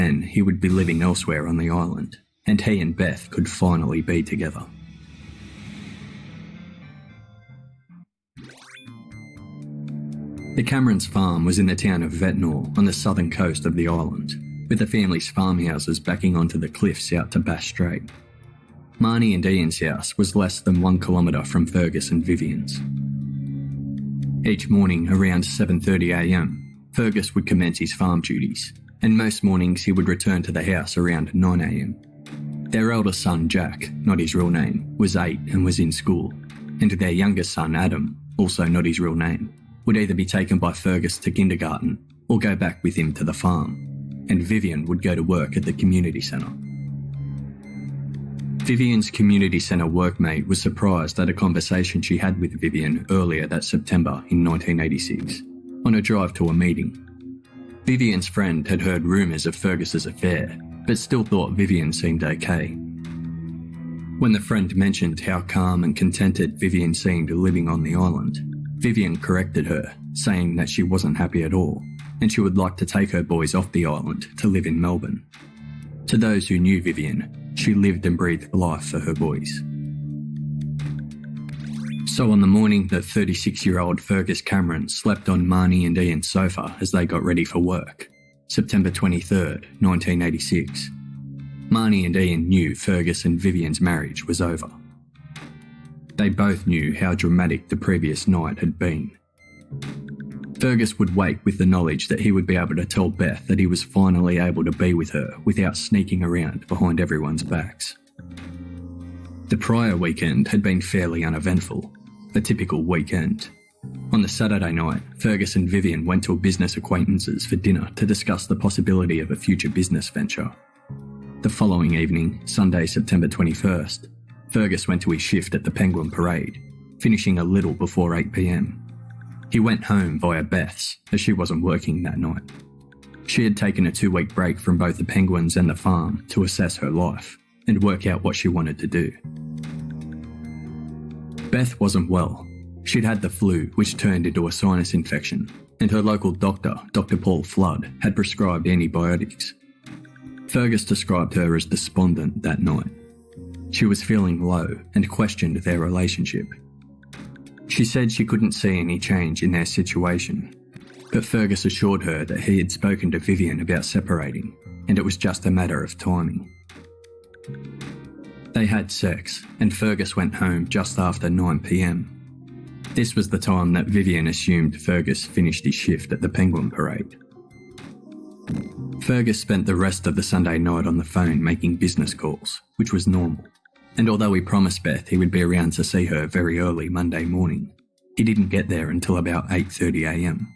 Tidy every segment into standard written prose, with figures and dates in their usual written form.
then he would be living elsewhere on the island, and he and Beth could finally be together. The Camerons' farm was in the town of Ventnor on the southern coast of the island, with the family's farmhouses backing onto the cliffs out to Bass Strait. Marnie and Ian's house was less than 1 kilometre from Fergus and Vivian's. Each morning around 7:30am, Fergus would commence his farm duties, and most mornings he would return to the house around 9am. Their eldest son Jack, not his real name, was 8 and was in school, and their youngest son Adam, also not his real name, would either be taken by Fergus to kindergarten or go back with him to the farm, and Vivian would go to work at the community centre. Vivian's community centre workmate was surprised at a conversation she had with Vivian earlier that September in 1986, on a drive to a meeting. Vivian's friend had heard rumours of Fergus's affair, but still thought Vivian seemed okay. When the friend mentioned how calm and contented Vivian seemed living on the island, Vivian corrected her, saying that she wasn't happy at all, and she would like to take her boys off the island to live in Melbourne. To those who knew Vivian, she lived and breathed life for her boys. So on the morning that 36-year-old Fergus Cameron slept on Marnie and Ian's sofa as they got ready for work, September 23rd, 1986, Marnie and Ian knew Fergus and Vivian's marriage was over. They both knew how dramatic the previous night had been. Fergus would wake with the knowledge that he would be able to tell Beth that he was finally able to be with her without sneaking around behind everyone's backs. The prior weekend had been fairly uneventful, a typical weekend. On the Saturday night, Fergus and Vivian went to a business acquaintance's for dinner to discuss the possibility of a future business venture. The following evening, Sunday, September 21st, Fergus went to his shift at the Penguin Parade, finishing a little before 8pm. He went home via Beth's, as she wasn't working that night. She had taken a 2-week break from both the Penguins and the farm to assess her life and work out what she wanted to do. Beth wasn't well. She'd had the flu, which turned into a sinus infection, and her local doctor, Dr. Paul Flood, had prescribed antibiotics. Fergus described her as despondent that night. She was feeling low and questioned their relationship. She said she couldn't see any change in their situation, but Fergus assured her that he had spoken to Vivian about separating, and it was just a matter of timing. They had sex, and Fergus went home just after 9pm. This was the time that Vivian assumed Fergus finished his shift at the Penguin Parade. Fergus spent the rest of the Sunday night on the phone making business calls, which was normal. And although he promised Beth he would be around to see her very early Monday morning, he didn't get there until about 8:30am.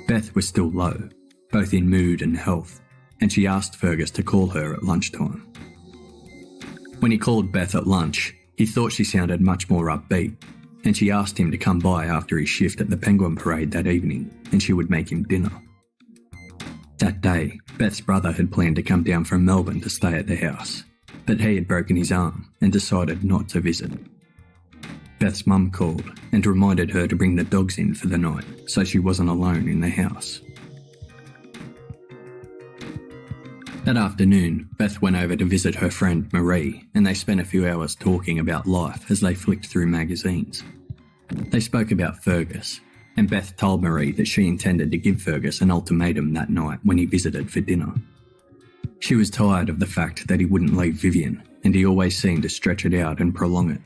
Beth was still low, both in mood and health, and she asked Fergus to call her at lunchtime. When he called Beth at lunch, he thought she sounded much more upbeat, and she asked him to come by after his shift at the Penguin Parade that evening, and she would make him dinner. That day, Beth's brother had planned to come down from Melbourne to stay at the house, but he had broken his arm and decided not to visit. Beth's mum called and reminded her to bring the dogs in for the night so she wasn't alone in the house. That afternoon, Beth went over to visit her friend Marie, and they spent a few hours talking about life as they flicked through magazines. They spoke about Fergus, and Beth told Marie that she intended to give Fergus an ultimatum that night when he visited for dinner. She was tired of the fact that he wouldn't leave Vivian, and he always seemed to stretch it out and prolong it.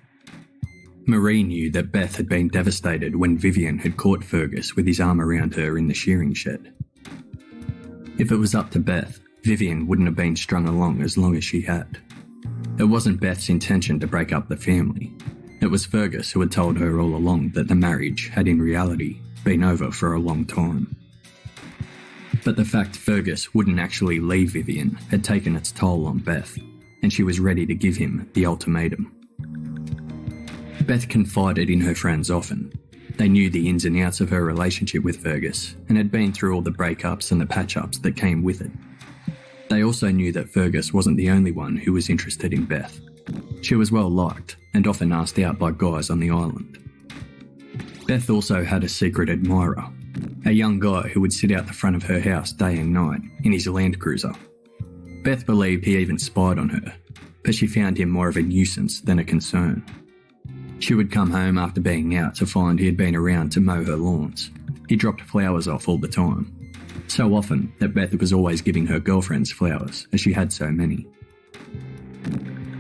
Marie knew that Beth had been devastated when Vivian had caught Fergus with his arm around her in the shearing shed. If it was up to Beth, Vivian wouldn't have been strung along as long as she had. It wasn't Beth's intention to break up the family. It was Fergus who had told her all along that the marriage had in reality been over for a long time. But the fact Fergus wouldn't actually leave Vivian had taken its toll on Beth, and she was ready to give him the ultimatum. Beth confided in her friends often. They knew the ins and outs of her relationship with Fergus and had been through all the breakups and the patch-ups that came with it. They also knew that Fergus wasn't the only one who was interested in Beth. She was well liked and often asked out by guys on the island. Beth also had a secret admirer, a young guy who would sit out the front of her house day and night in his Land Cruiser, Beth believed he even spied on her, but she found him more of a nuisance than a concern. She would come home after being out to find he had been around to mow her lawns. He dropped flowers off all the time, so often that Beth was always giving her girlfriends flowers, as she had so many.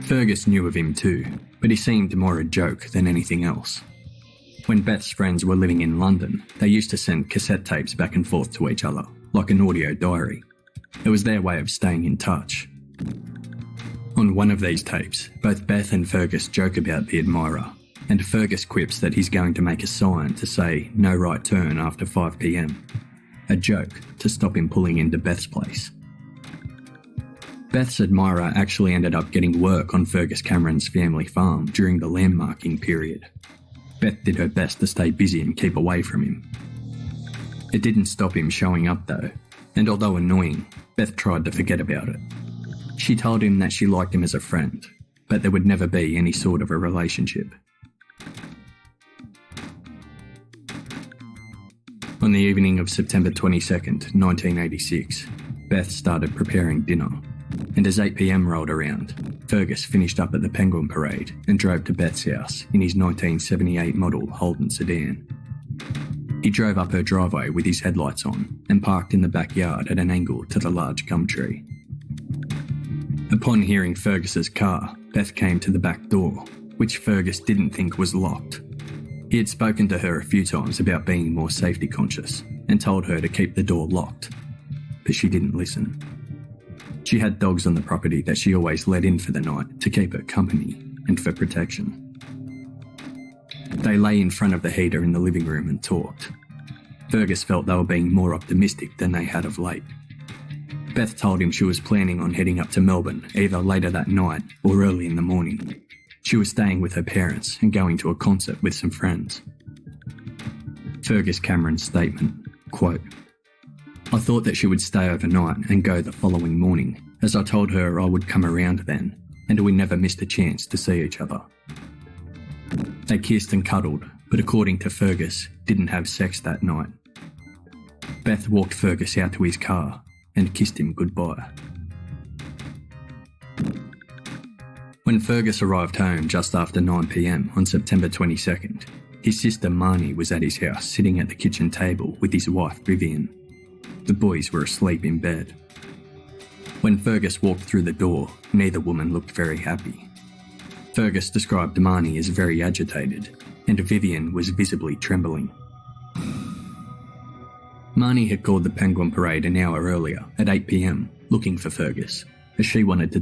Fergus knew of him too, but he seemed more a joke than anything else. When Beth's friends were living in London, they used to send cassette tapes back and forth to each other, like an audio diary. It was their way of staying in touch. On one of these tapes, both Beth and Fergus joke about the admirer, and Fergus quips that he's going to make a sign to say no right turn after 5 p.m, a joke to stop him pulling into Beth's place. Beth's admirer actually ended up getting work on Fergus Cameron's family farm during the landmarking period. Beth did her best to stay busy and keep away from him. It didn't stop him showing up though, and although annoying, Beth tried to forget about it. She told him that she liked him as a friend, but there would never be any sort of a relationship. On the evening of September 22nd, 1986, Beth started preparing dinner, and as 8 p.m. rolled around, Fergus finished up at the Penguin Parade and drove to Beth's house in his 1978 model Holden sedan. He drove up her driveway with his headlights on and parked in the backyard at an angle to the large gum tree. Upon hearing Fergus's car, Beth came to the back door, which Fergus didn't think was locked. He had spoken to her a few times about being more safety conscious and told her to keep the door locked, but she didn't listen. She had dogs on the property that she always let in for the night to keep her company and for protection. They lay in front of the heater in the living room and talked. Fergus felt they were being more optimistic than they had of late. Beth told him she was planning on heading up to Melbourne either later that night or early in the morning. She was staying with her parents and going to a concert with some friends. Fergus Cameron's statement, quote, "I thought that she would stay overnight and go the following morning, as I told her I would come around then, and we never missed a chance to see each other." They kissed and cuddled, but according to Fergus, didn't have sex that night. Beth walked Fergus out to his car and kissed him goodbye. When Fergus arrived home just after 9 p.m. on September 22nd, his sister Marnie was at his house sitting at the kitchen table with his wife Vivian. The boys were asleep in bed. When Fergus walked through the door, neither woman looked very happy. Fergus described Marnie as very agitated, and Vivian was visibly trembling. Marnie had called the Penguin Parade an hour earlier at 8 p.m, looking for Fergus, as she wanted to